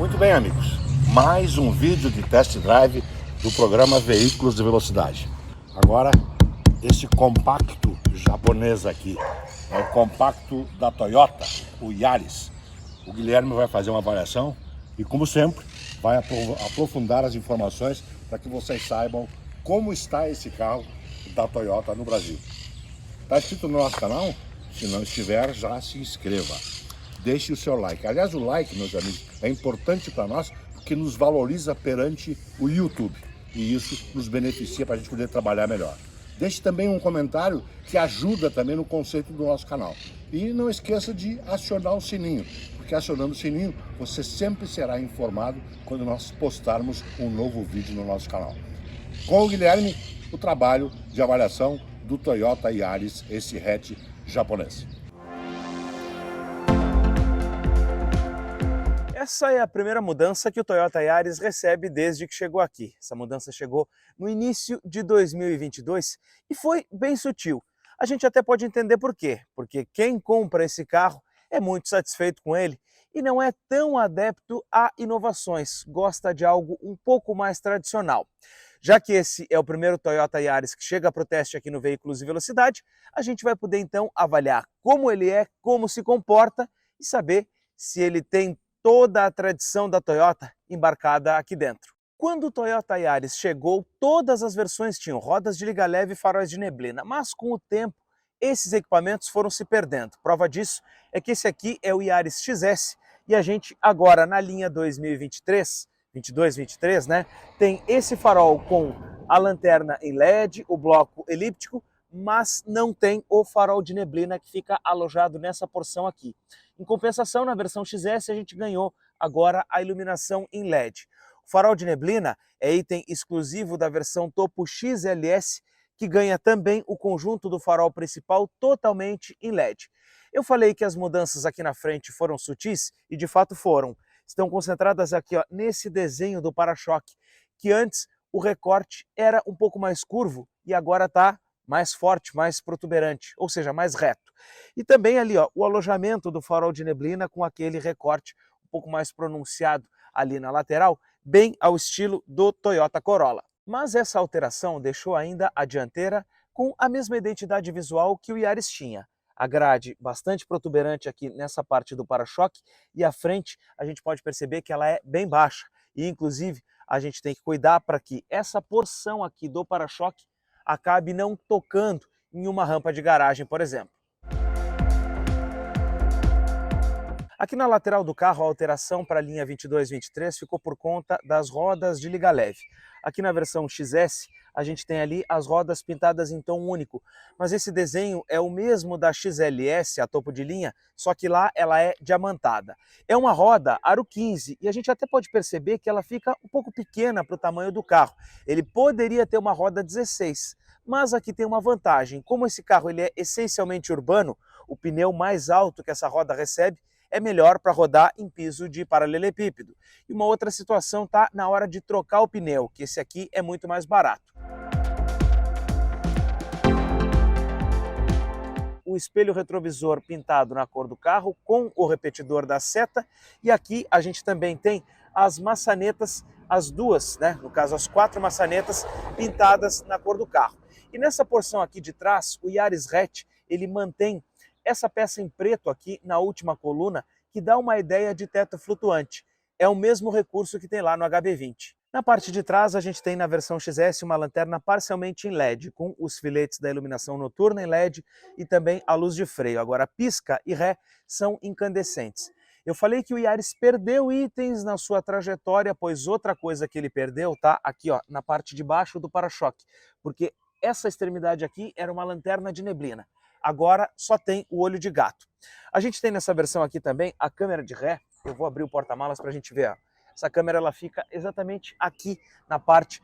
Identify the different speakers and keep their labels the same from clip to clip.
Speaker 1: Muito bem, amigos, mais um vídeo de test drive do programa Veículos de Velocidade. Agora, esse compacto japonês aqui, é o compacto da Toyota, o Yaris. O Guilherme vai fazer uma avaliação e, como sempre, vai aprofundar as informações para que vocês saibam como está esse carro da Toyota no Brasil. Está inscrito no nosso canal? Se não estiver, já se inscreva. Deixe o seu like. Aliás, o like, meus amigos, é importante para nós porque nos valoriza perante o YouTube. E isso nos beneficia para a gente poder trabalhar melhor. Deixe também um comentário que ajuda também no conceito do nosso canal. E não esqueça de acionar o sininho, porque acionando o sininho você sempre será informado quando nós postarmos um novo vídeo no nosso canal. Com o Guilherme, o trabalho de avaliação do Toyota Yaris, esse hatch japonês.
Speaker 2: Essa é a primeira mudança que o Toyota Yaris recebe desde que chegou aqui. Essa mudança chegou no início de 2022 e foi bem sutil. A gente até pode entender por quê, porque quem compra esse carro é muito satisfeito com ele e não é tão adepto a inovações, gosta de algo um pouco mais tradicional. Já que esse é o primeiro Toyota Yaris que chega para o teste aqui no Veículos de Velocidade, a gente vai poder então avaliar como ele é, como se comporta e saber se ele tem toda a tradição da Toyota embarcada aqui dentro. Quando o Toyota Yaris chegou, todas as versões tinham rodas de liga leve e faróis de neblina, mas com o tempo esses equipamentos foram se perdendo. Prova disso é que esse aqui é o Yaris XS e a gente agora na linha 2023, 22-23, né, tem esse farol com a lanterna em LED, o bloco elíptico, mas não tem o farol de neblina que fica alojado nessa porção aqui. Em compensação, na versão XS, a gente ganhou agora a iluminação em LED. O farol de neblina é item exclusivo da versão topo XLS, que ganha também o conjunto do farol principal totalmente em LED. Eu falei que as mudanças aqui na frente foram sutis, e de fato foram. Estão concentradas aqui ó, nesse desenho do para-choque, que antes o recorte era um pouco mais curvo e agora está mais forte, mais protuberante, ou seja, mais reto. E também ali ó, o alojamento do farol de neblina com aquele recorte um pouco mais pronunciado ali na lateral, bem ao estilo do Toyota Corolla. Mas essa alteração deixou ainda a dianteira com a mesma identidade visual que o Yaris tinha. A grade bastante protuberante aqui nessa parte do para-choque e a frente a gente pode perceber que ela é bem baixa. E inclusive a gente tem que cuidar para que essa porção aqui do para-choque acabe não tocando em uma rampa de garagem, por exemplo. Aqui na lateral do carro, a alteração para a linha 22-23 ficou por conta das rodas de liga leve. Aqui na versão XS, a gente tem ali as rodas pintadas em tom único, mas esse desenho é o mesmo da XLS, a topo de linha, só que lá ela é diamantada. É uma roda aro 15 e a gente até pode perceber que ela fica um pouco pequena para o tamanho do carro. Ele poderia ter uma roda 16, mas aqui tem uma vantagem. Como esse carro ele é essencialmente urbano, o pneu mais alto que essa roda recebe é melhor para rodar em piso de paralelepípedo. E uma outra situação está na hora de trocar o pneu, que esse aqui é muito mais barato. O espelho retrovisor pintado na cor do carro com o repetidor da seta e aqui a gente também tem as maçanetas, as duas, né, no caso as 4 maçanetas pintadas na cor do carro. E nessa porção aqui de trás, o Yaris hatch, ele mantém essa peça em preto aqui na última coluna que dá uma ideia de teto flutuante. É o mesmo recurso que tem lá no HB20. Na parte de trás a gente tem na versão XS uma lanterna parcialmente em LED, com os filetes da iluminação noturna em LED e também a luz de freio. Agora pisca e ré são incandescentes. Eu falei que o Yaris perdeu itens na sua trajetória, pois outra coisa que ele perdeu tá aqui ó, na parte de baixo do para-choque, porque essa extremidade aqui era uma lanterna de neblina. Agora só tem o olho de gato. A gente tem nessa versão aqui também a câmera de ré. Eu vou abrir o porta-malas para a gente ver. Ó. Essa câmera ela fica exatamente aqui na parte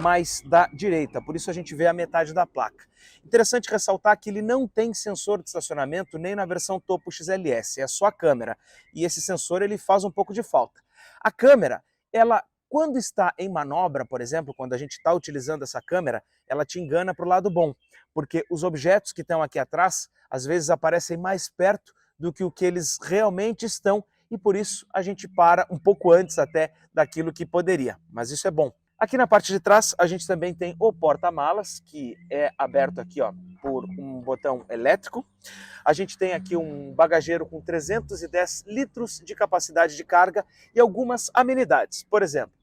Speaker 2: mais da direita, por isso a gente vê a metade da placa. Interessante ressaltar que ele não tem sensor de estacionamento nem na versão topo XLS, é só a câmera. E esse sensor ele faz um pouco de falta. A câmera, ela quando está em manobra, por exemplo, quando a gente está utilizando essa câmera, ela te engana para o lado bom, porque os objetos que estão aqui atrás, às vezes aparecem mais perto do que o que eles realmente estão e por isso a gente para um pouco antes até daquilo que poderia, mas isso é bom. Aqui na parte de trás a gente também tem o porta-malas, que é aberto aqui ó, por um botão elétrico. A gente tem aqui um bagageiro com 310 litros de capacidade de carga e algumas amenidades. Por exemplo,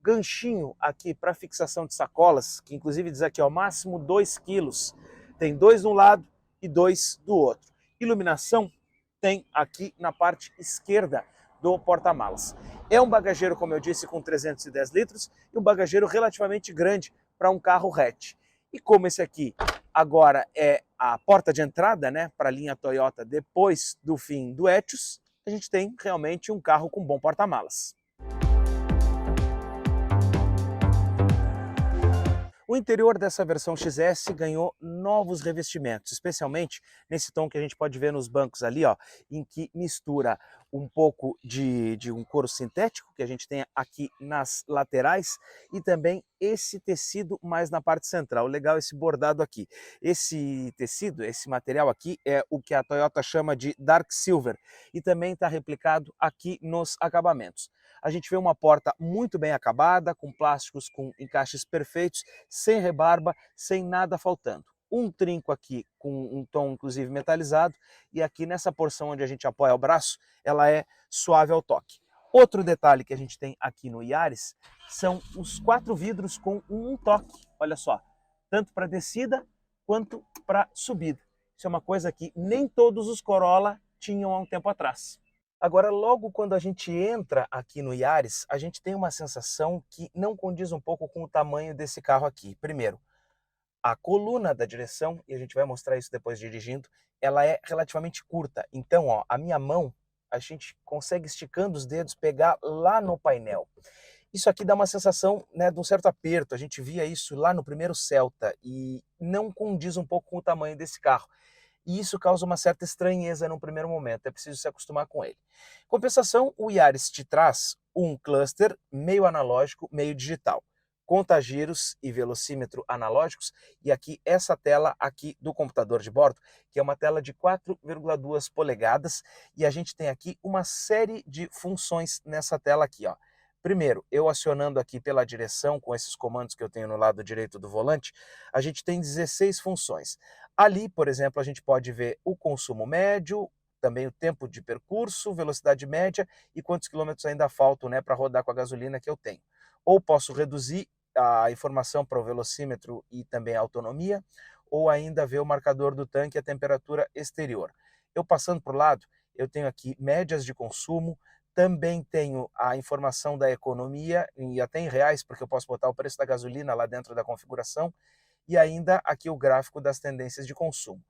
Speaker 2: ganchinho aqui para fixação de sacolas, que inclusive diz aqui ó, máximo 2 quilos. Tem 2 de um lado e 2 do outro. Iluminação tem aqui na parte esquerda do porta-malas. É um bagageiro, como eu disse, com 310 litros e um bagageiro relativamente grande para um carro hatch. E como esse aqui agora é a porta de entrada, né, para a linha Toyota depois do fim do Etios, a gente tem realmente um carro com bom porta-malas. O interior dessa versão XS ganhou novos revestimentos, especialmente nesse tom que a gente pode ver nos bancos ali, ó, em que mistura um pouco de um couro sintético, que a gente tem aqui nas laterais, e também esse tecido mais na parte central. Legal esse bordado aqui. Esse tecido, esse material aqui, é o que a Toyota chama de Dark Silver, e também está replicado aqui nos acabamentos. A gente vê uma porta muito bem acabada, com plásticos com encaixes perfeitos, sem rebarba, sem nada faltando. Um trinco aqui com um tom inclusive metalizado, e aqui nessa porção onde a gente apoia o braço, ela é suave ao toque. Outro detalhe que a gente tem aqui no Yaris são os 4 vidros com um toque, olha só, tanto para descida quanto para subida. Isso é uma coisa que nem todos os Corolla tinham há um tempo atrás. Agora, logo quando a gente entra aqui no Yaris, a gente tem uma sensação que não condiz um pouco com o tamanho desse carro aqui. Primeiro, a coluna da direção, e a gente vai mostrar isso depois dirigindo, ela é relativamente curta. Então, ó, a minha mão, a gente consegue esticando os dedos, pegar lá no painel. Isso aqui dá uma sensação, né, de um certo aperto. A gente via isso lá no primeiro Celta e não condiz um pouco com o tamanho desse carro. E isso causa uma certa estranheza no primeiro momento, é preciso se acostumar com ele. Em compensação, o Yaris te traz um cluster meio analógico, meio digital, contagiros e velocímetro analógicos, e aqui essa tela aqui do computador de bordo, que é uma tela de 4,2 polegadas, e a gente tem aqui uma série de funções nessa tela aqui, ó. Primeiro, eu acionando aqui pela direção, com esses comandos que eu tenho no lado direito do volante, a gente tem 16 funções. Ali, por exemplo, a gente pode ver o consumo médio, também o tempo de percurso, velocidade média e quantos quilômetros ainda faltam, né, para rodar com a gasolina que eu tenho. Ou posso reduzir a informação para o velocímetro e também a autonomia, ou ainda ver o marcador do tanque e a temperatura exterior. Eu passando para o lado, eu tenho aqui médias de consumo, também tenho a informação da economia, e até em reais, porque eu posso botar o preço da gasolina lá dentro da configuração, e ainda aqui o gráfico das tendências de consumo.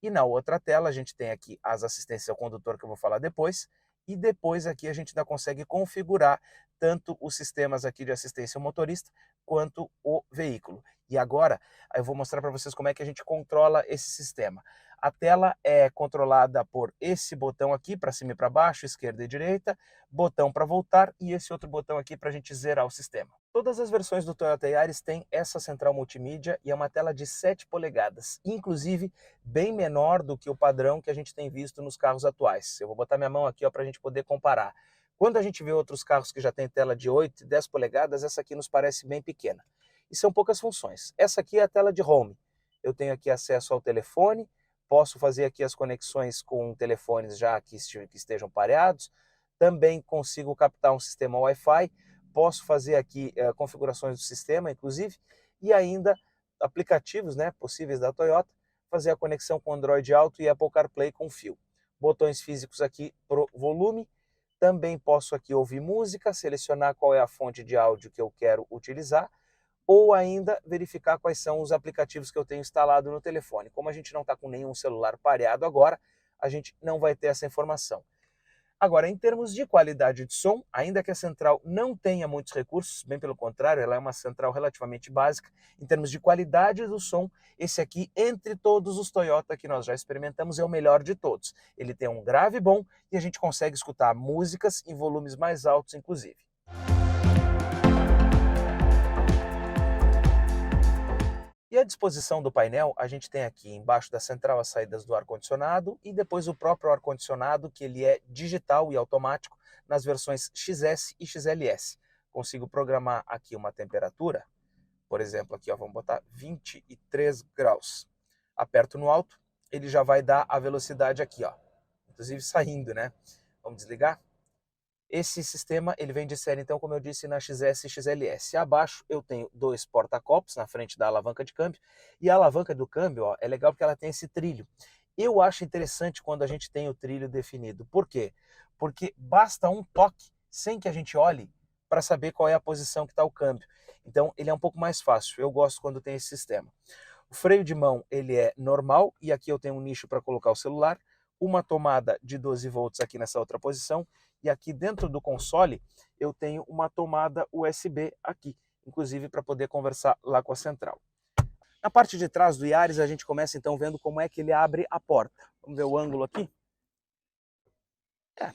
Speaker 2: E na outra tela a gente tem aqui as assistências ao condutor, que eu vou falar depois, e depois aqui a gente ainda consegue configurar tanto os sistemas aqui de assistência ao motorista, quanto o veículo. E agora eu vou mostrar para vocês como é que a gente controla esse sistema. A tela é controlada por esse botão aqui, para cima e para baixo, esquerda e direita, botão para voltar e esse outro botão aqui para a gente zerar o sistema. Todas as versões do Toyota Yaris têm essa central multimídia e é uma tela de 7 polegadas, inclusive bem menor do que o padrão que a gente tem visto nos carros atuais. Eu vou botar minha mão aqui para a gente poder comparar. Quando a gente vê outros carros que já tem tela de 8 e 10 polegadas, essa aqui nos parece bem pequena. E são poucas funções. Essa aqui é a tela de home. Eu tenho aqui acesso ao telefone, posso fazer aqui as conexões com telefones já que estejam pareados, também consigo captar um sistema Wi-Fi, posso fazer aqui configurações do sistema, inclusive, e ainda aplicativos, né, possíveis da Toyota, fazer a conexão com Android Auto e Apple CarPlay com fio. Botões físicos aqui para o volume, também posso aqui ouvir música, selecionar qual é a fonte de áudio que eu quero utilizar, ou ainda verificar quais são os aplicativos que eu tenho instalado no telefone. Como a gente não está com nenhum celular pareado agora, a gente não vai ter essa informação. Agora, em termos de qualidade de som, ainda que a central não tenha muitos recursos, bem pelo contrário, ela é uma central relativamente básica, em termos de qualidade do som, esse aqui, entre todos os Toyota que nós já experimentamos, é o melhor de todos. Ele tem um grave bom e a gente consegue escutar músicas em volumes mais altos, inclusive. E a disposição do painel, a gente tem aqui embaixo da central as saídas do ar-condicionado e depois o próprio ar-condicionado, que ele é digital e automático nas versões XS e XLS. Consigo programar aqui uma temperatura, por exemplo, aqui ó, vamos botar 23 graus. Aperto no alto, ele já vai dar a velocidade aqui, ó, inclusive saindo, né? Vamos desligar? Esse sistema ele vem de série, então, como eu disse, na XS e XLS. Abaixo eu tenho dois porta-copos na frente da alavanca de câmbio. E a alavanca do câmbio ó, é legal porque ela tem esse trilho. Eu acho interessante quando a gente tem o trilho definido. Por quê? Porque basta um toque, sem que a gente olhe, para saber qual é a posição que está o câmbio. Então ele é um pouco mais fácil. Eu gosto quando tem esse sistema. O freio de mão ele é normal e aqui eu tenho um nicho para colocar o celular. Uma tomada de 12 volts aqui nessa outra posição. E aqui dentro do console eu tenho uma tomada USB aqui, inclusive para poder conversar lá com a central. Na parte de trás do Yaris a gente começa então vendo como é que ele abre a porta. Vamos ver o ângulo aqui?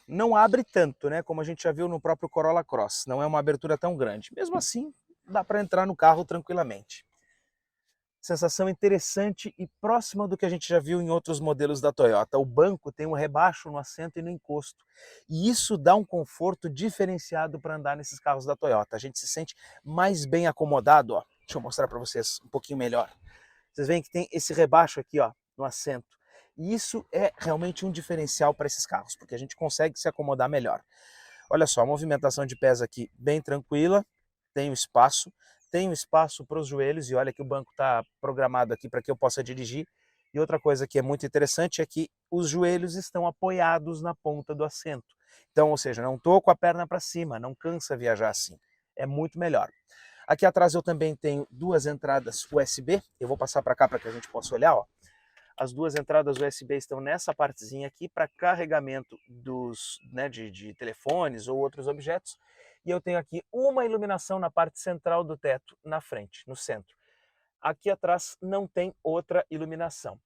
Speaker 2: Não abre tanto, né? Como a gente já viu no próprio Corolla Cross. Não é uma abertura tão grande. Mesmo assim, dá para entrar no carro tranquilamente. Sensação interessante e próxima do que a gente já viu em outros modelos da Toyota. O banco tem um rebaixo no assento e no encosto. E isso dá um conforto diferenciado para andar nesses carros da Toyota. A gente se sente mais bem acomodado. Ó. Deixa eu mostrar para vocês um pouquinho melhor. Vocês veem que tem esse rebaixo aqui ó, no assento. E isso é realmente um diferencial para esses carros, porque a gente consegue se acomodar melhor. Olha só, a movimentação de pés aqui bem tranquila, tem espaço para os joelhos, e olha que o banco está programado aqui para que eu possa dirigir. E outra coisa que é muito interessante é que os joelhos estão apoiados na ponta do assento. Então, ou seja, não estou com a perna para cima, não cansa viajar assim. É muito melhor. Aqui atrás eu também tenho duas entradas USB, eu vou passar para cá para que a gente possa olhar, ó. As duas entradas USB estão nessa partezinha aqui para carregamento de telefones ou outros objetos. E eu tenho aqui uma iluminação na parte central do teto, na frente, no centro. Aqui atrás não tem outra iluminação.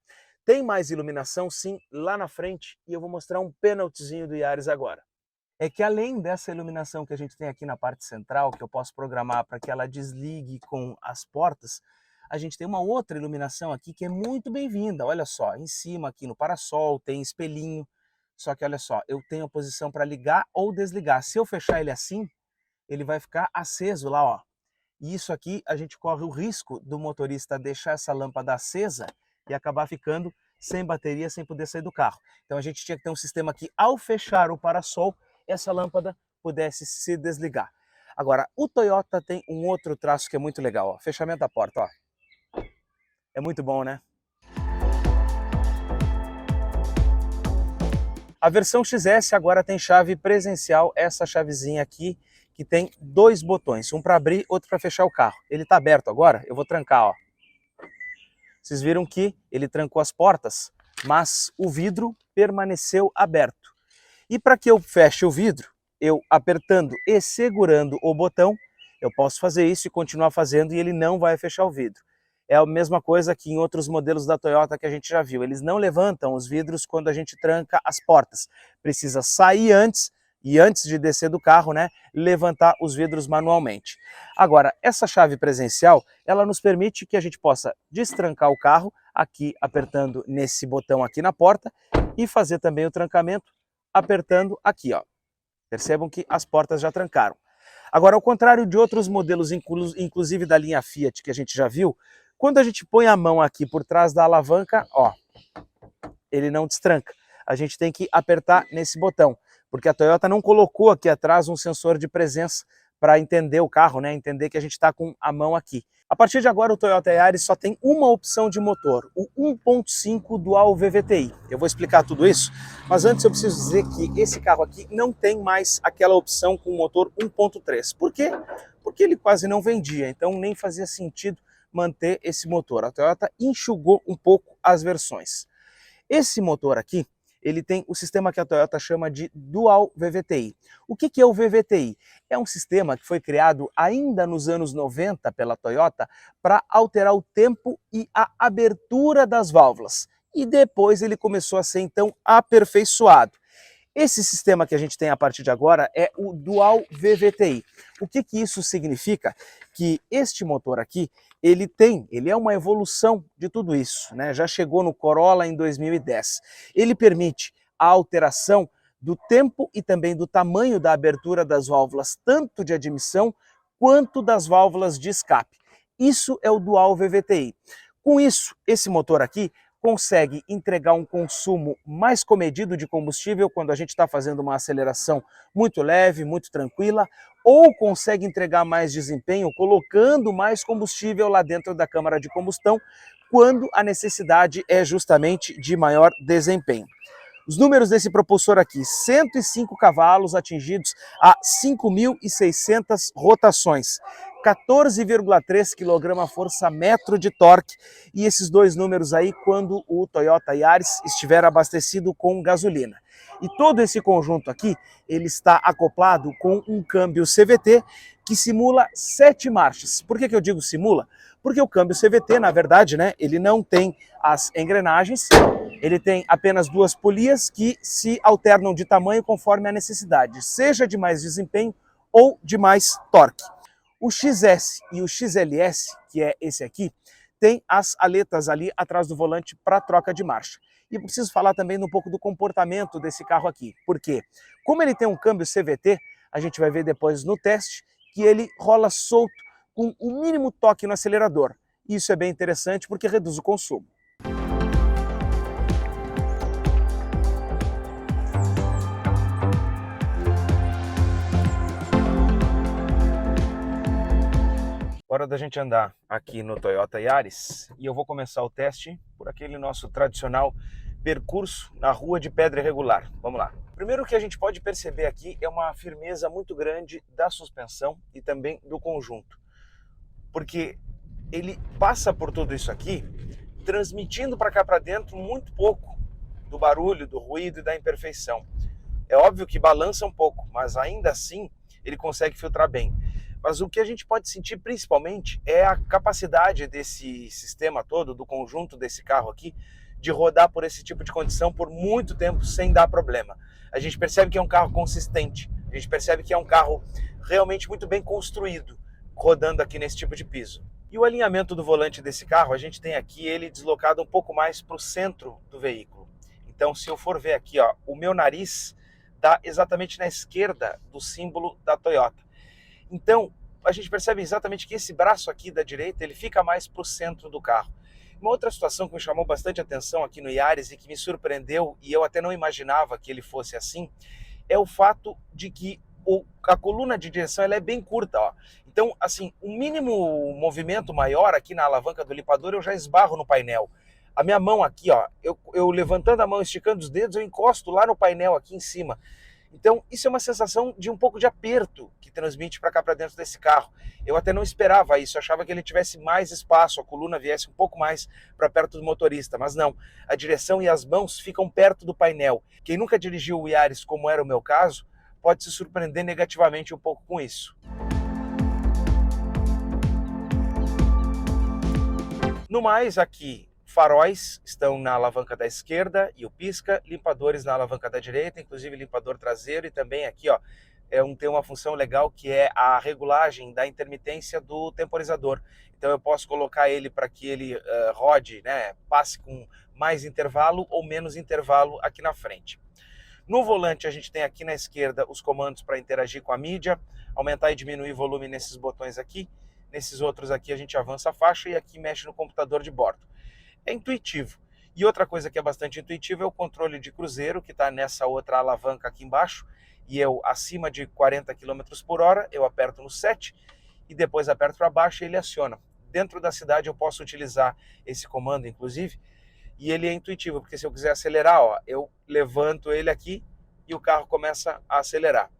Speaker 2: Tem mais iluminação, sim, lá na frente, e eu vou mostrar um penaltyzinho do Yaris agora. É que além dessa iluminação que a gente tem aqui na parte central, que eu posso programar para que ela desligue com as portas, a gente tem uma outra iluminação aqui que é muito bem-vinda. Olha só, em cima aqui no parasol tem espelhinho, só que olha só, eu tenho a posição para ligar ou desligar. Se eu fechar ele assim, ele vai ficar aceso lá, ó. E isso aqui a gente corre o risco do motorista deixar essa lâmpada acesa e acabar ficando sem bateria, sem poder sair do carro. Então a gente tinha que ter um sistema que ao fechar o parasol, essa lâmpada pudesse se desligar. Agora, o Toyota tem um outro traço que é muito legal, ó. Fechamento da porta, ó. É muito bom, né? A versão XS agora tem chave presencial, essa chavezinha aqui, que tem dois botões, um para abrir, outro para fechar o carro. Ele está aberto agora, eu vou trancar, ó. Vocês viram que ele trancou as portas, mas o vidro permaneceu aberto. E para que eu feche o vidro, eu apertando e segurando o botão, eu posso fazer isso e continuar fazendo e ele não vai fechar o vidro. É a mesma coisa que em outros modelos da Toyota que a gente já viu. Eles não levantam os vidros quando a gente tranca as portas. Precisa sair antes e antes de descer do carro, né, levantar os vidros manualmente. Agora, essa chave presencial, ela nos permite que a gente possa destrancar o carro aqui apertando nesse botão aqui na porta e fazer também o trancamento apertando aqui, ó. Percebam que as portas já trancaram. Agora, ao contrário de outros modelos, inclusive da linha Fiat que a gente já viu, quando a gente põe a mão aqui por trás da alavanca, ó, ele não destranca. A gente tem que apertar nesse botão, porque a Toyota não colocou aqui atrás um sensor de presença para entender o carro, né? Entender que a gente está com a mão aqui. A partir de agora o Toyota Yaris só tem uma opção de motor, o 1.5 Dual VVTi. Eu vou explicar tudo isso, mas antes eu preciso dizer que esse carro aqui não tem mais aquela opção com motor 1.3. Por quê? Porque ele quase não vendia, então nem fazia sentido manter esse motor. A Toyota enxugou um pouco as versões. Esse motor aqui, ele tem o sistema que a Toyota chama de Dual VVTi. O que é o VVTi? É um sistema que foi criado ainda nos anos 90 pela Toyota para alterar o tempo e a abertura das válvulas. E depois ele começou a ser então aperfeiçoado. Esse sistema que a gente tem a partir de agora é o Dual VVTi. O que isso significa? Que este motor aqui, ele é uma evolução de tudo isso, né? Já chegou no Corolla em 2010. Ele permite a alteração do tempo e também do tamanho da abertura das válvulas, tanto de admissão quanto das válvulas de escape. Isso é o Dual VVTi. Com isso, esse motor aqui consegue entregar um consumo mais comedido de combustível quando a gente está fazendo uma aceleração muito leve, muito tranquila, ou consegue entregar mais desempenho colocando mais combustível lá dentro da câmara de combustão, quando a necessidade é justamente de maior desempenho. Os números desse propulsor aqui, 105 cavalos atingidos a 5.600 rotações, 14,3 kgfm de torque, e esses dois números aí quando o Toyota Yaris estiver abastecido com gasolina. E todo esse conjunto aqui, ele está acoplado com um câmbio CVT que simula 7 marchas. Por que eu digo simula? Porque o câmbio CVT, na verdade, né, ele não tem as engrenagens, ele tem apenas duas polias que se alternam de tamanho conforme a necessidade, seja de mais desempenho ou de mais torque. O XS e o XLS, que é esse aqui, tem as aletas ali atrás do volante para troca de marcha. E eu preciso falar também um pouco do comportamento desse carro aqui. Por quê? Como ele tem um câmbio CVT, a gente vai ver depois no teste que ele rola solto com o mínimo toque no acelerador. Isso é bem interessante porque reduz o consumo. Hora da gente andar aqui no Toyota Yaris e eu vou começar o teste por aquele nosso tradicional percurso na rua de pedra irregular. Vamos lá. Primeiro, o que a gente pode perceber aqui é uma firmeza muito grande da suspensão e também do conjunto, porque ele passa por tudo isso aqui transmitindo para cá para dentro muito pouco do barulho, do ruído e da imperfeição. É óbvio que balança um pouco, mas ainda assim ele consegue filtrar bem. Mas o que a gente pode sentir principalmente é a capacidade desse sistema todo, do conjunto desse carro aqui, de rodar por esse tipo de condição por muito tempo sem dar problema. A gente percebe que é um carro consistente, a gente percebe que é um carro realmente muito bem construído, rodando aqui nesse tipo de piso. E o alinhamento do volante desse carro, a gente tem aqui ele deslocado um pouco mais para o centro do veículo. Então, se eu for ver aqui, ó, o meu nariz dá exatamente na esquerda do símbolo da Toyota. Então, a gente percebe exatamente que esse braço aqui da direita, ele fica mais para o centro do carro. Uma outra situação que me chamou bastante atenção aqui no Yaris e que me surpreendeu, e eu até não imaginava que ele fosse assim, é o fato de que a coluna de direção ela é bem curta. Ó. Então, assim, o mínimo movimento maior aqui na alavanca do limpador, eu já esbarro no painel. A minha mão aqui, ó, eu levantando a mão, esticando os dedos, eu encosto lá no painel aqui em cima. Então, isso é uma sensação de um pouco de aperto que transmite para cá para dentro desse carro. Eu até não esperava isso, eu achava que ele tivesse mais espaço, a coluna viesse um pouco mais para perto do motorista, mas não. A direção e as mãos ficam perto do painel. Quem nunca dirigiu o Yaris, como era o meu caso, pode se surpreender negativamente um pouco com isso. No mais, aqui, faróis estão na alavanca da esquerda e o pisca, limpadores na alavanca da direita, inclusive limpador traseiro, e também aqui, ó, tem uma função legal que é a regulagem da intermitência do temporizador. Então eu posso colocar ele para que ele rode, né, passe com mais intervalo ou menos intervalo aqui na frente. No volante a gente tem aqui na esquerda os comandos para interagir com a mídia, aumentar e diminuir o volume nesses botões aqui. Nesses outros aqui a gente avança a faixa e aqui mexe no computador de bordo. É intuitivo. E outra coisa que é bastante intuitiva é o controle de cruzeiro, que está nessa outra alavanca aqui embaixo. E eu, acima de 40 km por hora, eu aperto no 7 e depois aperto para baixo e ele aciona. Dentro da cidade eu posso utilizar esse comando, inclusive, e ele é intuitivo, porque se eu quiser acelerar, ó, eu levanto ele aqui e o carro começa a acelerar.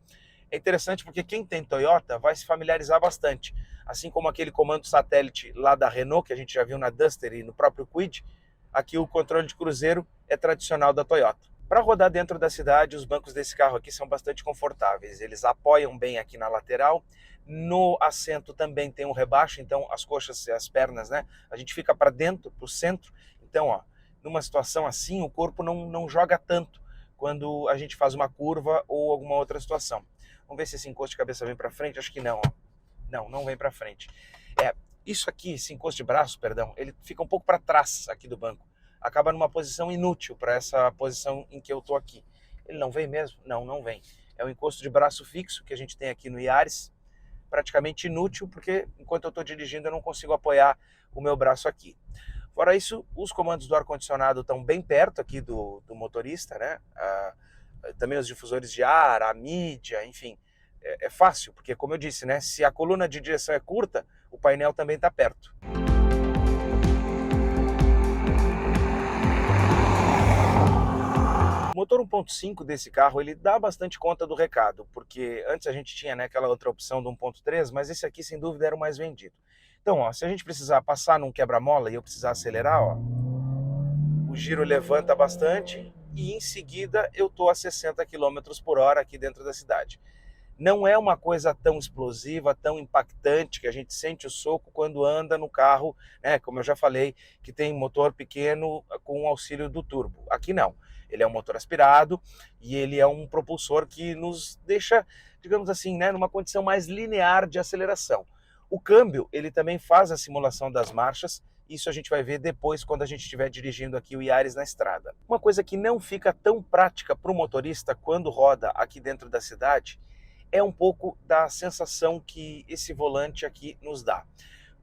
Speaker 2: É interessante porque quem tem Toyota vai se familiarizar bastante. Assim como aquele comando satélite lá da Renault, que a gente já viu na Duster e no próprio Kwid, aqui o controle de cruzeiro é tradicional da Toyota. Para rodar dentro da cidade, os bancos desse carro aqui são bastante confortáveis. Eles apoiam bem aqui na lateral. No assento também tem um rebaixo, então as coxas e as pernas, né? A gente fica para dentro, para o centro. Então, ó, numa situação assim, o corpo não joga tanto quando a gente faz uma curva ou alguma outra situação. Vamos ver se esse encosto de cabeça vem para frente. Acho que não, ó. Não vem para frente. Isso aqui, esse encosto de braço, perdão, ele fica um pouco para trás aqui do banco. Acaba numa posição inútil para essa posição em que eu estou aqui. Ele não vem mesmo? Não vem. É o encosto de braço fixo que a gente tem aqui no Yaris, praticamente inútil, porque enquanto eu estou dirigindo eu não consigo apoiar o meu braço aqui. Fora isso, os comandos do ar-condicionado estão bem perto aqui do motorista, né? Também os difusores de ar, a mídia, enfim. É fácil, porque como eu disse, né? Se a coluna de direção é curta, o painel também está perto. O motor 1.5 desse carro, ele dá bastante conta do recado, porque antes a gente tinha, né, aquela outra opção do 1.3, mas esse aqui sem dúvida era o mais vendido. Então, ó, se a gente precisar passar num quebra-mola e eu precisar acelerar, ó, o giro levanta bastante e em seguida eu estou a 60 km por hora aqui dentro da cidade. Não é uma coisa tão explosiva, tão impactante, que a gente sente o soco quando anda no carro, né? Como eu já falei, que tem motor pequeno com o auxílio do turbo. Aqui não. Ele é um motor aspirado e ele é um propulsor que nos deixa, digamos assim, né, numa condição mais linear de aceleração. O câmbio, ele também faz a simulação das marchas. Isso a gente vai ver depois quando a gente estiver dirigindo aqui o Yaris na estrada. Uma coisa que não fica tão prática para o motorista quando roda aqui dentro da cidade é um pouco da sensação que esse volante aqui nos dá.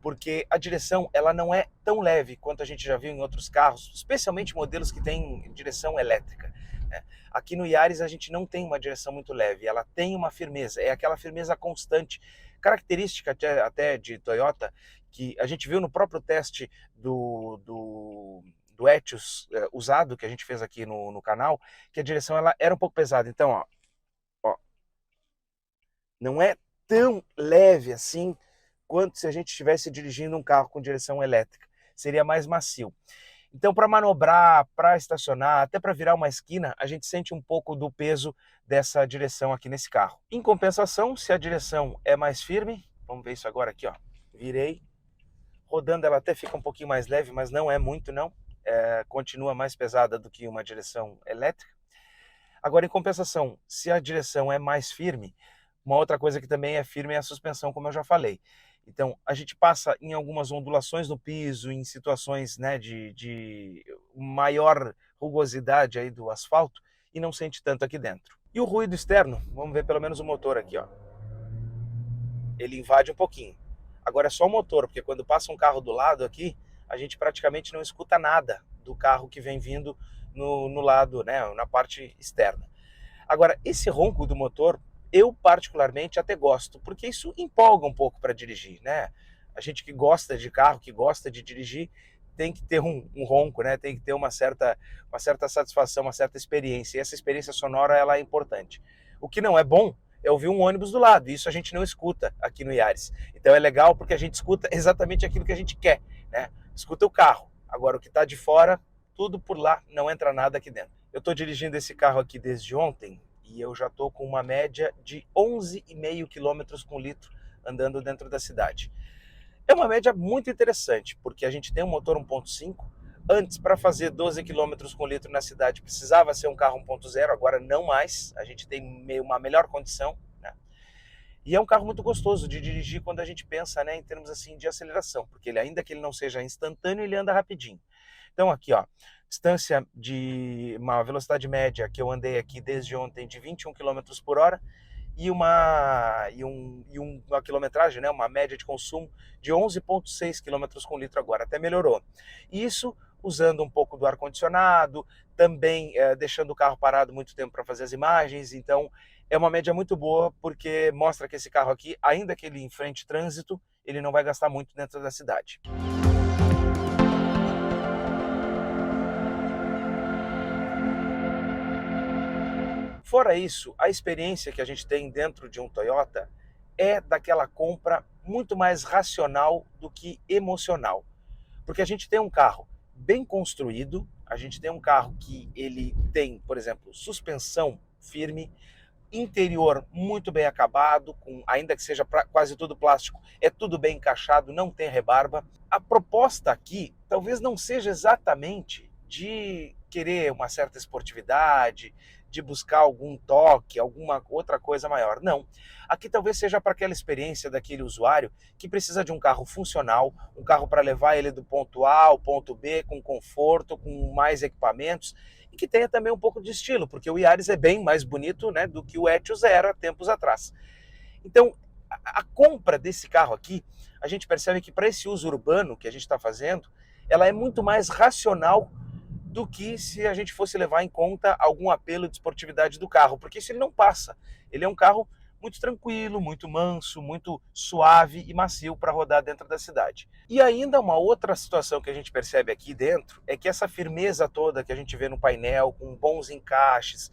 Speaker 2: Porque a direção ela não é tão leve quanto a gente já viu em outros carros, especialmente modelos que têm direção elétrica, né? Aqui no Yaris a gente não tem uma direção muito leve, ela tem uma firmeza, é aquela firmeza constante, característica até de Toyota, que a gente viu no próprio teste do Etios usado que a gente fez aqui no canal, que a direção ela era um pouco pesada. Então, ó, não é tão leve assim quanto se a gente estivesse dirigindo um carro com direção elétrica. Seria mais macio. Então, para manobrar, para estacionar, até para virar uma esquina, a gente sente um pouco do peso dessa direção aqui nesse carro. Em compensação, se a direção é mais firme, vamos ver isso agora aqui, ó. Virei. Rodando ela até fica um pouquinho mais leve, mas não é muito não. Continua mais pesada do que uma direção elétrica. Agora, em compensação, se a direção é mais firme, uma outra coisa que também é firme é a suspensão, como eu já falei. Então, a gente passa em algumas ondulações no piso, em situações, né, de maior rugosidade aí do asfalto e não sente tanto aqui dentro. E o ruído externo, vamos ver pelo menos o motor aqui, ó. Ele invade um pouquinho. Agora é só o motor, porque quando passa um carro do lado aqui, a gente praticamente não escuta nada do carro que vem vindo no lado, né, na parte externa. Agora, esse ronco do motor, eu particularmente até gosto, porque isso empolga um pouco para dirigir, né? A gente que gosta de carro, que gosta de dirigir, tem que ter um ronco, né? Tem que ter uma certa satisfação, uma certa experiência. E essa experiência sonora ela é importante. O que não é bom é ouvir um ônibus do lado. Isso a gente não escuta aqui no Yaris. Então é legal porque a gente escuta exatamente aquilo que a gente quer, né? Escuta o carro. Agora o que está de fora, tudo por lá, não entra nada aqui dentro. Eu estou dirigindo esse carro aqui desde ontem e eu já estou com uma média de 11,5 km com litro andando dentro da cidade. É uma média muito interessante, porque a gente tem um motor 1.5. Antes, para fazer 12 km com litro na cidade, precisava ser um carro 1.0, agora não mais. A gente tem uma melhor condição, né? E é um carro muito gostoso de dirigir quando a gente pensa, né, em termos assim de aceleração, porque ele, ainda que ele não seja instantâneo, ele anda rapidinho. Então aqui, ó, distância de uma velocidade média que eu andei aqui desde ontem de 21 km por hora e uma quilometragem, né, uma média de consumo de 11,6 km com litro agora, até melhorou. Isso usando um pouco do ar-condicionado, também deixando o carro parado muito tempo para fazer as imagens, então é uma média muito boa, porque mostra que esse carro aqui, ainda que ele enfrente trânsito, ele não vai gastar muito dentro da cidade. Fora isso, a experiência que a gente tem dentro de um Toyota é daquela compra muito mais racional do que emocional. Porque a gente tem um carro bem construído, a gente tem um carro que ele tem, por exemplo, suspensão firme, interior muito bem acabado, ainda que seja quase tudo plástico, é tudo bem encaixado, não tem rebarba. A proposta aqui talvez não seja exatamente de querer uma certa esportividade, de buscar algum toque, alguma outra coisa maior. Não. Aqui talvez seja para aquela experiência daquele usuário que precisa de um carro funcional, um carro para levar ele do ponto A ao ponto B com conforto, com mais equipamentos e que tenha também um pouco de estilo, porque o Yaris é bem mais bonito, né, do que o Etios era tempos atrás. Então, a compra desse carro aqui, a gente percebe que para esse uso urbano que a gente está fazendo, ela é muito mais racional do que se a gente fosse levar em conta algum apelo de esportividade do carro, porque isso ele não passa. Ele é um carro muito tranquilo, muito manso, muito suave e macio para rodar dentro da cidade. E ainda uma outra situação que a gente percebe aqui dentro é que essa firmeza toda que a gente vê no painel, com bons encaixes,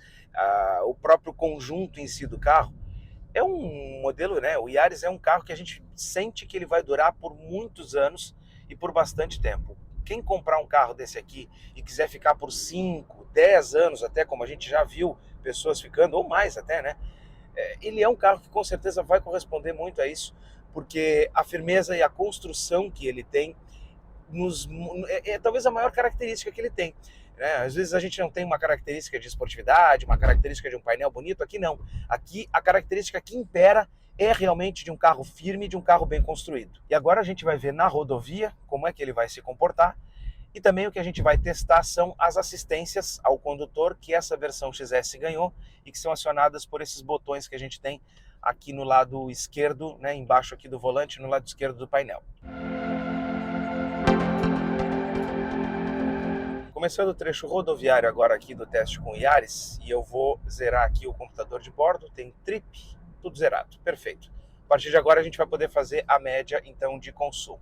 Speaker 2: o próprio conjunto em si do carro, é um modelo, né? O Yaris é um carro que a gente sente que ele vai durar por muitos anos e por bastante tempo. Quem comprar um carro desse aqui e quiser ficar por 5, 10 anos, até como a gente já viu pessoas ficando, ou mais até, né? Ele é um carro que com certeza vai corresponder muito a isso, porque a firmeza e a construção que ele tem é talvez a maior característica que ele tem. Né? Às vezes a gente não tem uma característica de esportividade, uma característica de um painel bonito, aqui não. Aqui a característica que impera é realmente de um carro firme, de um carro bem construído. E agora a gente vai ver na rodovia como é que ele vai se comportar, e também o que a gente vai testar são as assistências ao condutor que essa versão XS ganhou e que são acionadas por esses botões que a gente tem aqui no lado esquerdo, né, embaixo aqui do volante, no lado esquerdo do painel. Começando o trecho rodoviário agora aqui do teste com o Yaris, e eu vou zerar aqui o computador de bordo, tem trip, tudo zerado, perfeito. A partir de agora a gente vai poder fazer a média então de consumo.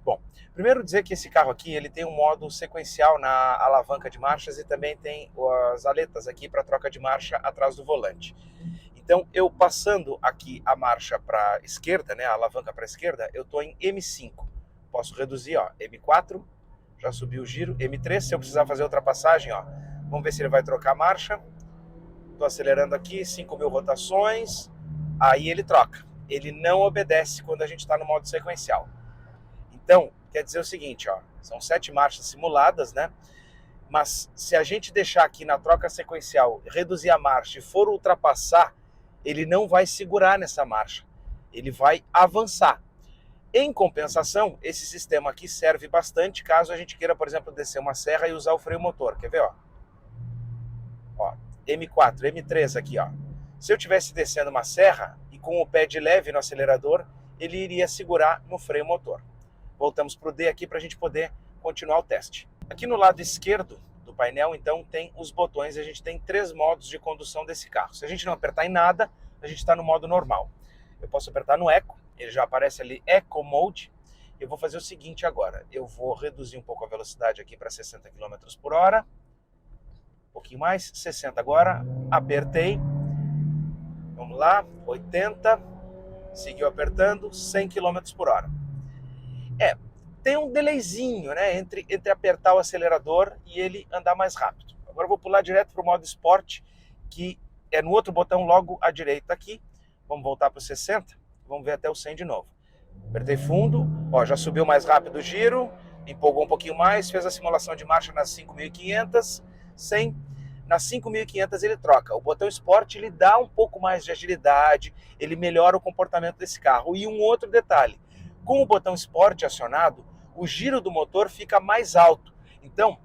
Speaker 2: Bom, primeiro dizer que esse carro aqui ele tem um modo sequencial na alavanca de marchas e também tem as aletas aqui para troca de marcha atrás do volante. Então eu passando aqui a marcha para a esquerda, né, a alavanca para a esquerda, eu estou em M5. Posso reduzir, ó, M4, já subiu o giro, M3, se eu precisar fazer ultrapassagem, ó, vamos ver se ele vai trocar a marcha. Estou acelerando aqui, 5.000 rotações, aí ele troca. Ele não obedece quando a gente está no modo sequencial. Então, quer dizer o seguinte, ó, são 7 marchas simuladas, né? Mas se a gente deixar aqui na troca sequencial, reduzir a marcha e for ultrapassar, ele não vai segurar nessa marcha, ele vai avançar. Em compensação, esse sistema aqui serve bastante caso a gente queira, por exemplo, descer uma serra e usar o freio motor. Quer ver, ó? Ó, M4, M3 aqui, ó. Se eu estivesse descendo uma serra e com o pé de leve no acelerador, ele iria segurar no freio motor. Voltamos para o D aqui para a gente poder continuar o teste. Aqui no lado esquerdo do painel, então, tem os botões. A gente tem 3 modos de condução desse carro. Se a gente não apertar em nada, a gente está no modo normal. Eu posso apertar no Eco, ele já aparece ali Eco Mode. Eu vou fazer o seguinte agora. Eu vou reduzir um pouco a velocidade aqui para 60 km por hora. Um pouquinho mais, 60 agora. Apertei. Vamos lá, 80. Seguiu apertando, 100 km por hora. Tem um delayzinho, né, entre apertar o acelerador e ele andar mais rápido. Agora eu vou pular direto para o modo Sport, que é no outro botão logo à direita aqui. Vamos voltar para o 60, vamos ver até o 100 de novo. Apertei fundo, ó, já subiu mais rápido o giro, empolgou um pouquinho mais, fez a simulação de marcha nas 5.500, 100. Nas 5.500 ele troca. O botão Sport ele dá um pouco mais de agilidade, ele melhora o comportamento desse carro. E um outro detalhe, com o botão Sport acionado, o giro do motor fica mais alto. Então,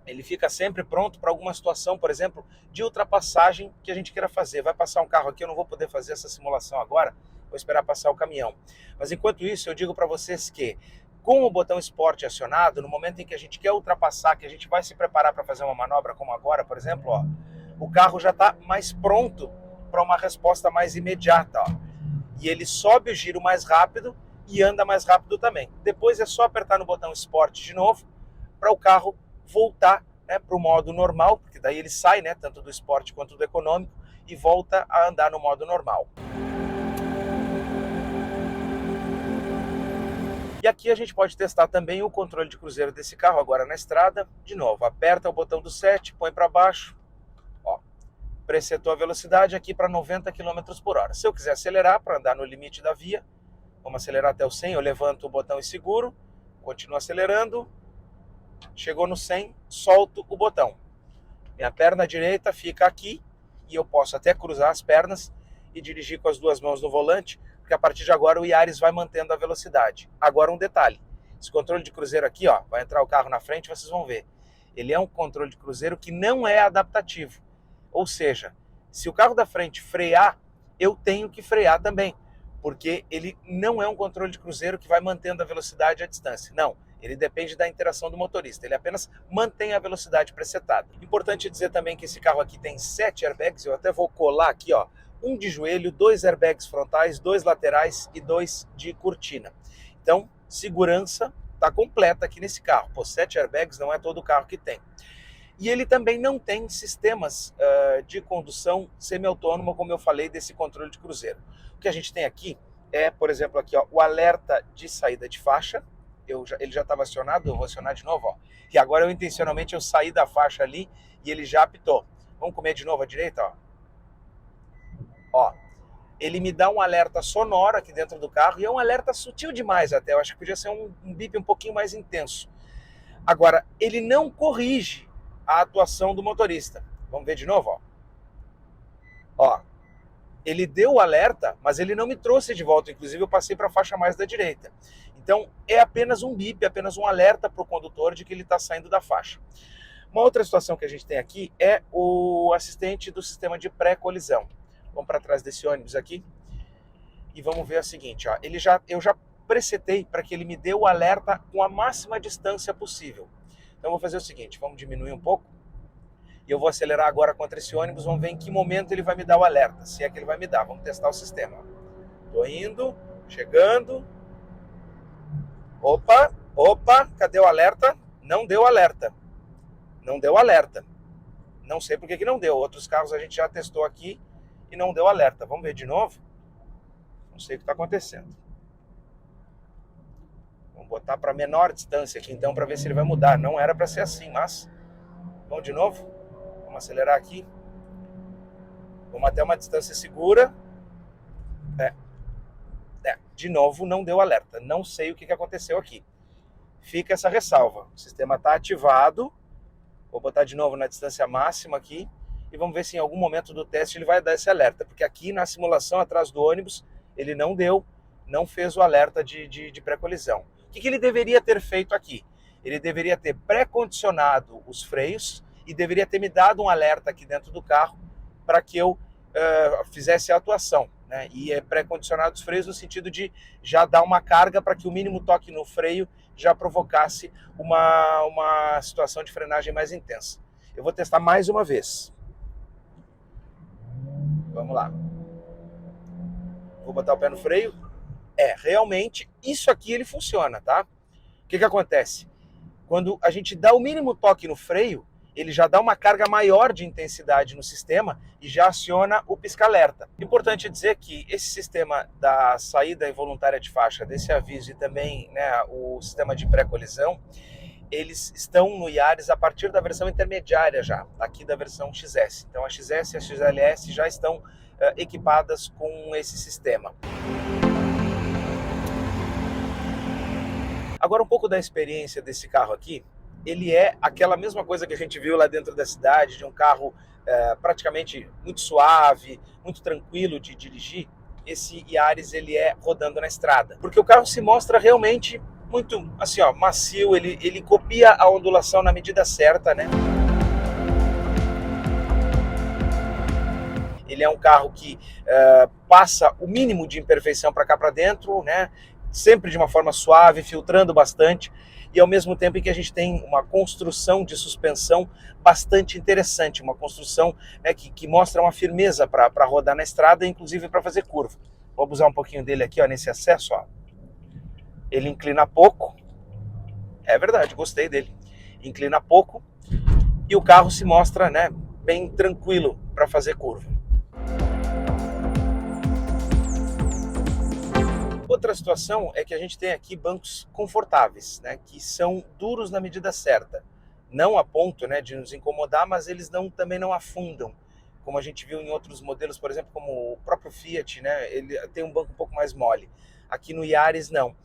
Speaker 2: ele fica sempre pronto para alguma situação, por exemplo, de ultrapassagem que a gente queira fazer. Vai passar um carro aqui, eu não vou poder fazer essa simulação agora, vou esperar passar o caminhão. Mas enquanto isso, eu digo para vocês que com o botão Sport acionado, no momento em que a gente quer ultrapassar, que a gente vai se preparar para fazer uma manobra como agora, por exemplo, ó, o carro já está mais pronto para uma resposta mais imediata. Ó. E ele sobe o giro mais rápido e anda mais rápido também. Depois é só apertar no botão Sport de novo para o carro voltar, né, para o modo normal, porque daí ele sai, né, tanto do Sport quanto do econômico e volta a andar no modo normal. E aqui a gente pode testar também o controle de cruzeiro desse carro agora na estrada. De novo, aperta o botão do 7, põe para baixo, ó, presetou a velocidade aqui para 90 km por hora. Se eu quiser acelerar para andar no limite da via, vamos acelerar até o 100, eu levanto o botão e seguro, continuo acelerando, chegou no 100, solto o botão. Minha perna direita fica aqui e eu posso até cruzar as pernas e dirigir com as duas mãos no volante, porque a partir de agora o Yaris vai mantendo a velocidade. Agora um detalhe, esse controle de cruzeiro aqui, ó, vai entrar o carro na frente, vocês vão ver. Ele é um controle de cruzeiro que não é adaptativo. Ou seja, se o carro da frente frear, eu tenho que frear também, porque ele não é um controle de cruzeiro que vai mantendo a velocidade e a distância. Não, ele depende da interação do motorista, ele apenas mantém a velocidade presetada. Importante dizer também que esse carro aqui tem 7 airbags, eu até vou colar aqui, ó, um de joelho, 2 airbags frontais, 2 laterais e 2 de cortina. Então, segurança está completa aqui nesse carro. Pô, 7 airbags não é todo carro que tem. E ele também não tem sistemas de condução semi-autônoma, como eu falei, desse controle de cruzeiro. O que a gente tem aqui é, por exemplo, aqui, ó, o alerta de saída de faixa. Ele já estava acionado, eu vou acionar de novo, ó. E agora intencionalmente eu saí da faixa ali e ele já apitou. Vamos comer de novo à direita, ó. Ó, ele me dá um alerta sonoro aqui dentro do carro e é um alerta sutil demais até. Eu acho que podia ser um bip um pouquinho mais intenso. Agora, ele não corrige a atuação do motorista. Vamos ver de novo, ó. Ó, ele deu o alerta, mas ele não me trouxe de volta. Inclusive, eu passei para a faixa mais da direita. Então, é apenas um bip, é apenas um alerta para o condutor de que ele está saindo da faixa. Uma outra situação que a gente tem aqui é o assistente do sistema de pré-colisão. Vamos para trás desse ônibus aqui e vamos ver o seguinte, ó. Eu já presetei para que ele me dê o alerta com a máxima distância possível. Então, eu vou fazer o seguinte, vamos diminuir um pouco. E eu vou acelerar agora contra esse ônibus, vamos ver em que momento ele vai me dar o alerta, se é que ele vai me dar. Vamos testar o sistema. Tô indo, chegando. Opa, cadê o alerta? Não deu alerta. Não deu alerta. Não sei por que não deu. Outros carros a gente já testou aqui e não deu alerta. Vamos ver de novo? Não sei o que está acontecendo. Vamos botar para menor distância aqui então para ver se ele vai mudar. Não era para ser assim, mas... Vamos de novo? Vamos acelerar aqui. Vamos até uma distância segura. De novo, não deu alerta. Não sei o que aconteceu aqui. Fica essa ressalva. O sistema está ativado. Vou botar de novo na distância máxima aqui. E vamos ver se em algum momento do teste ele vai dar esse alerta. Porque aqui na simulação, atrás do ônibus, ele não fez o alerta de pré-colisão. O que ele deveria ter feito aqui? Ele deveria ter pré-condicionado os freios e deveria ter me dado um alerta aqui dentro do carro para que eu fizesse a atuação, né? E pré-condicionado os freios no sentido de já dar uma carga para que o mínimo toque no freio já provocasse uma situação de frenagem mais intensa. Eu vou testar mais uma vez. Vamos lá. Vou botar o pé no freio. Realmente, isso aqui ele funciona, tá? O que acontece? Quando a gente dá o mínimo toque no freio, ele já dá uma carga maior de intensidade no sistema e já aciona o pisca-alerta. Importante dizer que esse sistema da saída involuntária de faixa, desse aviso e também, né, o sistema de pré-colisão, eles estão no Yaris a partir da versão intermediária já, aqui da versão XS. Então a XS e a XLS já estão equipadas com esse sistema. Agora um pouco da experiência desse carro aqui. Ele é aquela mesma coisa que a gente viu lá dentro da cidade, de um carro praticamente muito suave, muito tranquilo de dirigir. Esse Yaris ele é rodando na estrada, porque o carro se mostra realmente muito assim, ó, macio, ele copia a ondulação na medida certa, né? Ele é um carro que passa o mínimo de imperfeição para cá para dentro, né? Sempre de uma forma suave, filtrando bastante, e ao mesmo tempo em que a gente tem uma construção de suspensão bastante interessante, uma construção, né, que mostra uma firmeza para rodar na estrada, inclusive para fazer curva. Vou abusar um pouquinho dele aqui, ó, nesse acesso, ó. Ele inclina pouco, é verdade, gostei dele. Inclina pouco e o carro se mostra, né, bem tranquilo para fazer curva. Outra situação é que a gente tem aqui bancos confortáveis, né, que são duros na medida certa. Não a ponto, né, de nos incomodar, mas eles também não afundam. Como a gente viu em outros modelos, por exemplo, como o próprio Fiat, né, ele tem um banco um pouco mais mole. Aqui no Yaris não.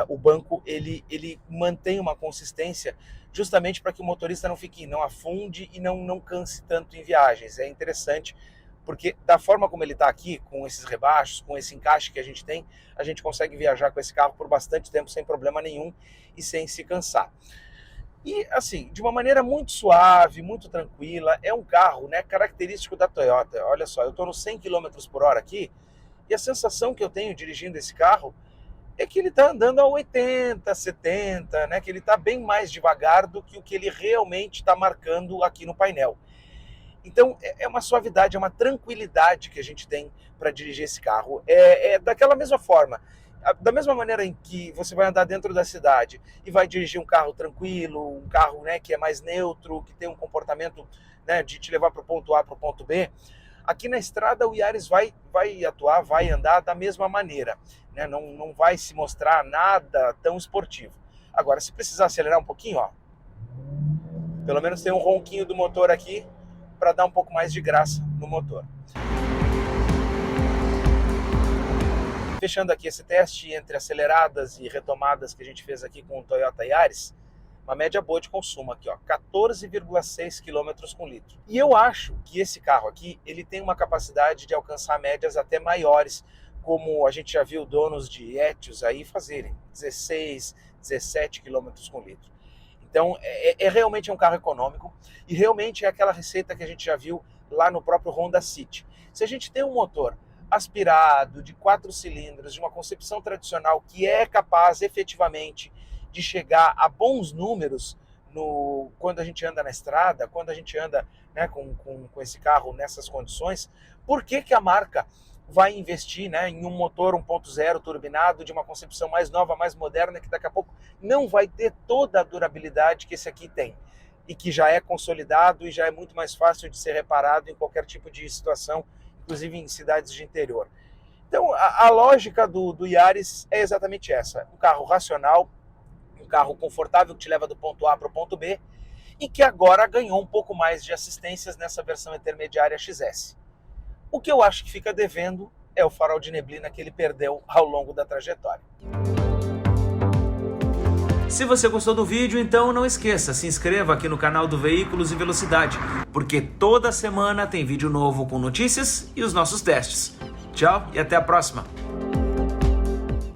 Speaker 2: O banco ele mantém uma consistência justamente para que o motorista não afunde e não canse tanto em viagens. É interessante porque da forma como ele está aqui, com esses rebaixos, com esse encaixe que a gente tem, a gente consegue viajar com esse carro por bastante tempo sem problema nenhum e sem se cansar. E assim, de uma maneira muito suave, muito tranquila, é um carro, né, característico da Toyota. Olha só, eu estou nos 100 km por hora aqui e a sensação que eu tenho dirigindo esse carro é que ele está andando a 80, 70, né, que ele está bem mais devagar do que o que ele realmente está marcando aqui no painel. Então é uma suavidade, é uma tranquilidade que a gente tem para dirigir esse carro. É daquela mesma forma, da mesma maneira em que você vai andar dentro da cidade e vai dirigir um carro tranquilo, um carro, né, que é mais neutro, que tem um comportamento, né, de te levar para o ponto A para o ponto B, aqui na estrada o Yaris vai atuar, vai andar da mesma maneira, né, não vai se mostrar nada tão esportivo. Agora, se precisar acelerar um pouquinho, ó, pelo menos tem um ronquinho do motor aqui, para dar um pouco mais de graça no motor. Fechando aqui esse teste entre aceleradas e retomadas que a gente fez aqui com o Toyota Yaris, uma média boa de consumo aqui, ó, 14,6 km com litro. E eu acho que esse carro aqui, ele tem uma capacidade de alcançar médias até maiores, como a gente já viu donos de Etios aí fazerem, 16, 17 km com litro. Então, realmente um carro econômico e realmente é aquela receita que a gente já viu lá no próprio Honda City. Se a gente tem um motor aspirado, de 4 cilindros, de uma concepção tradicional que é capaz efetivamente de chegar a bons números quando a gente anda na estrada, quando a gente anda, né, com esse carro nessas condições, por que a marca vai investir, né, em um motor 1.0 turbinado de uma concepção mais nova, mais moderna, que daqui a pouco não vai ter toda a durabilidade que esse aqui tem e que já é consolidado e já é muito mais fácil de ser reparado em qualquer tipo de situação, inclusive em cidades de interior. Então a lógica do Yaris é exatamente essa, um carro racional, um carro confortável que te leva do ponto A para o ponto B e que agora ganhou um pouco mais de assistências nessa versão intermediária XS. O que eu acho que fica devendo é o farol de neblina que ele perdeu ao longo da trajetória.
Speaker 3: Se você gostou do vídeo, então não esqueça, se inscreva aqui no canal do Veículos e Velocidade, porque toda semana tem vídeo novo com notícias e os nossos testes. Tchau e até a próxima!